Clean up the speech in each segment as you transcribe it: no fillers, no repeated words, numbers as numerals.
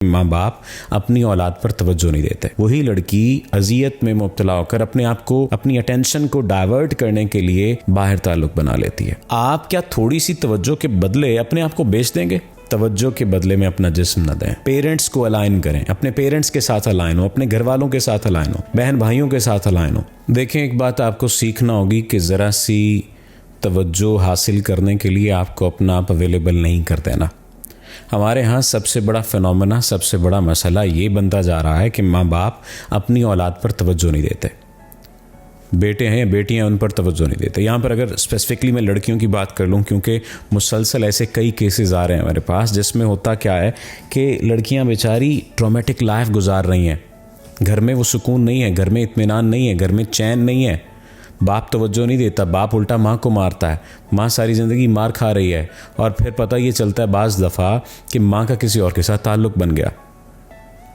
माँ बाप अपनी औलाद पर तवज्जो नहीं देते। वही लड़की अजियत में मुब्तला होकर अपने आप को, अपनी अटेंशन को डाइवर्ट करने के लिए बाहर ताल्लुक बना लेती है। आप क्या थोड़ी सी तवज्जो के बदले अपने आप को बेच देंगे? तवज्जो के बदले में अपना जिस्म न दें। पेरेंट्स को अलाइन करें, अपने पेरेंट्स के साथ अलाइन हो, अपने घर वालों के साथ अलाइन हो, बहन भाइयों के साथ अलाइन हो। देखें, एक बात आपको सीखना होगी कि ज़रा सी तवज्जो हासिल करने के लिए आपको अपना आप अवेलेबल नहीं कर देना। हमारे यहाँ सबसे बड़ा फिनोमेना, सबसे बड़ा मसला ये बनता जा रहा है कि माँ बाप अपनी औलाद पर तवज्जो नहीं देते। बेटे हैं या बेटियाँ, उन पर तवज्जो नहीं देते। यहाँ पर अगर स्पेसिफिकली मैं लड़कियों की बात कर लूँ, क्योंकि मुसलसल ऐसे कई केसेस आ रहे हैं मेरे पास जिसमें होता क्या है कि लड़कियाँ बेचारी ट्रॉमेटिक लाइफ गुजार रही हैं। घर में वो सुकून नहीं है, घर में इत्मीनान नहीं है, घर में चैन नहीं है। बाप तवज्जो नहीं देता, बाप उल्टा माँ को मारता है, माँ सारी ज़िंदगी मार खा रही है, और फिर पता ये चलता है बाज़ दफ़ा कि माँ का किसी और के साथ ताल्लुक़ बन गया।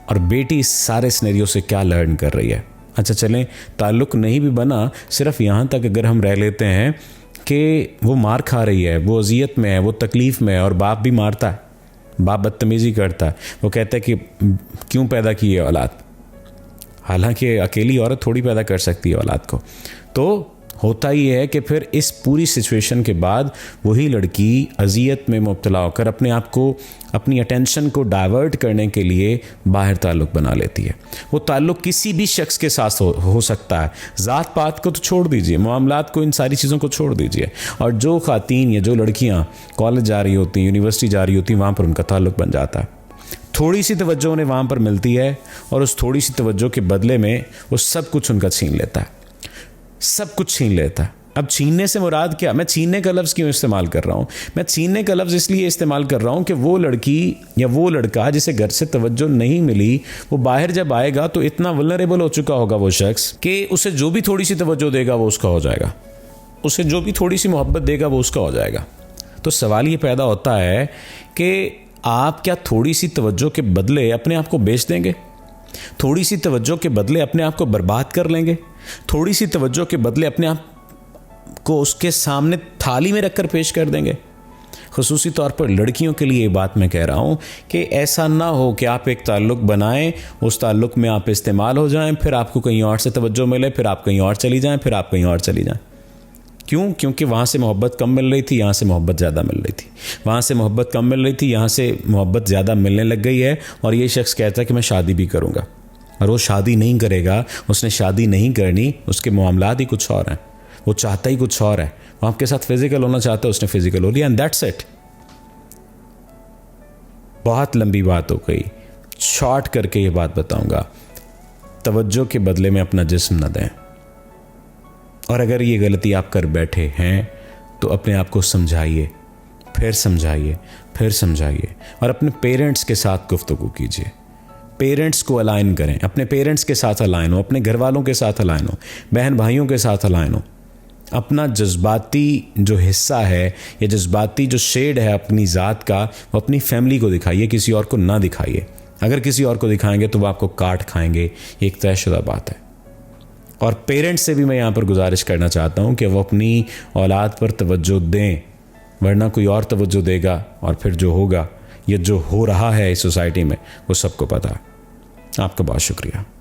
और बेटी इस सारे सिनेरियो से क्या लर्न कर रही है? अच्छा चलें, ताल्लुक़ नहीं भी बना, सिर्फ यहाँ तक अगर हम रह लेते हैं कि वो मार खा रही है, वो अजियत में है, वो तकलीफ़ में है, और बाप भी मारता है, बाप बदतमीज़ी करता है, वो कहता है कि क्यों पैदा की है औलाद। हालांकि अकेली औरत थोड़ी पैदा कर सकती है औलाद को। तो होता ही है कि फिर इस पूरी सिचुएशन के बाद वही लड़की अजियत में मुब्तला होकर अपने आप को, अपनी अटेंशन को डाइवर्ट करने के लिए बाहर ताल्लुक़ बना लेती है। वो ताल्लुक़ किसी भी शख्स के साथ हो सकता है। ज़ात पात को तो छोड़ दीजिए, मामलात को, इन सारी चीज़ों को छोड़ दीजिए। और जो ख़ातीन या जो लड़कियाँ कॉलेज जा रही होती हैं, यूनिवर्सिटी जा रही होती हैं, वहाँ पर उनका ताल्लुक़ बन जाता है। थोड़ी सी तवज्जो उन्हें वहाँ पर मिलती है, और उस थोड़ी सी तवज्जो के बदले में वो सब कुछ उनका छीन लेता है, सब कुछ छीन लेता है। अब छीनने से मुराद क्या? मैं छीनने का लफ्ज़ क्यों इस्तेमाल कर रहा हूँ? मैं छीनने का लफ्ज़ इसलिए इस्तेमाल कर रहा हूँ कि वो लड़की या वो लड़का जिसे घर से तवज्जो नहीं मिली, वो बाहर जब आएगा तो इतना वल्नरेबल हो चुका होगा वो शख्स कि उसे जो भी थोड़ी सी तवज्जो देगा वो उसका हो जाएगा, उसे जो भी थोड़ी सी मोहब्बत देगा वो उसका हो जाएगा। तो सवाल ये पैदा होता है कि आप क्या थोड़ी सी तवज्जो के बदले अपने आप को बेच देंगे? थोड़ी सी तवज्जो के बदले अपने आप को बर्बाद कर लेंगे? थोड़ी सी तवज्जो के बदले अपने आप को उसके सामने थाली में रखकर पेश कर देंगे? खुसूसी तौर पर लड़कियों के लिए ये बात मैं कह रहा हूँ कि ऐसा ना हो कि आप एक ताल्लुक़ बनाएं, उस ताल्लुक़ में आप इस्तेमाल हो जाएं, फिर आपको कहीं और से तवज्जो मिले, फिर आप कहीं और चली जाएं, फिर आप कहीं और चली जाएं। क्यों? क्योंकि वहाँ से मोहब्बत कम मिल रही थी, यहाँ से मोहब्बत ज़्यादा मिल रही थी। वहाँ से मोहब्बत कम मिल रही थी, यहाँ से मोहब्बत ज़्यादा मिलने लग गई है। और ये शख्स कहता है कि मैं शादी भी करूँगा, और वो शादी नहीं करेगा, उसने शादी नहीं करनी, उसके मामलात ही कुछ और हैं, वो चाहता ही कुछ और है, वो आपके साथ फिजिकल होना चाहता है, उसने फिजिकल हो लिया, एंड दैट्स इट। बहुत लंबी बात हो गई, शॉर्ट करके ये बात बताऊँगा, तवज्जो के बदले में अपना जिस्म न दें। और अगर ये गलती आप कर बैठे हैं तो अपने आप को समझाइए, फिर समझाइए, फिर समझाइए, और अपने पेरेंट्स के साथ गुफ्तगू कीजिए। पेरेंट्स को अलाइन करें, अपने पेरेंट्स के साथ अलाइन हो, अपने घर वालों के साथ अलाइन हो, बहन भाइयों के साथ अलाइन हो। अपना जज्बाती जो हिस्सा है या जज्बाती जो शेड है अपनी ज़ात का, वो अपनी फैमिली को दिखाइए, किसी और को ना दिखाइए। अगर किसी और को दिखाएंगे तो वो आपको काट खाएंगे, ये एक तयशुदा बात है। और पेरेंट्स से भी मैं यहाँ पर गुजारिश करना चाहता हूँ कि वो अपनी औलाद पर तवज्जो दें, वरना कोई और तवज्जो देगा, और फिर जो होगा या जो हो रहा है इस सोसाइटी में वो सबको पता है। आपका बहुत शुक्रिया।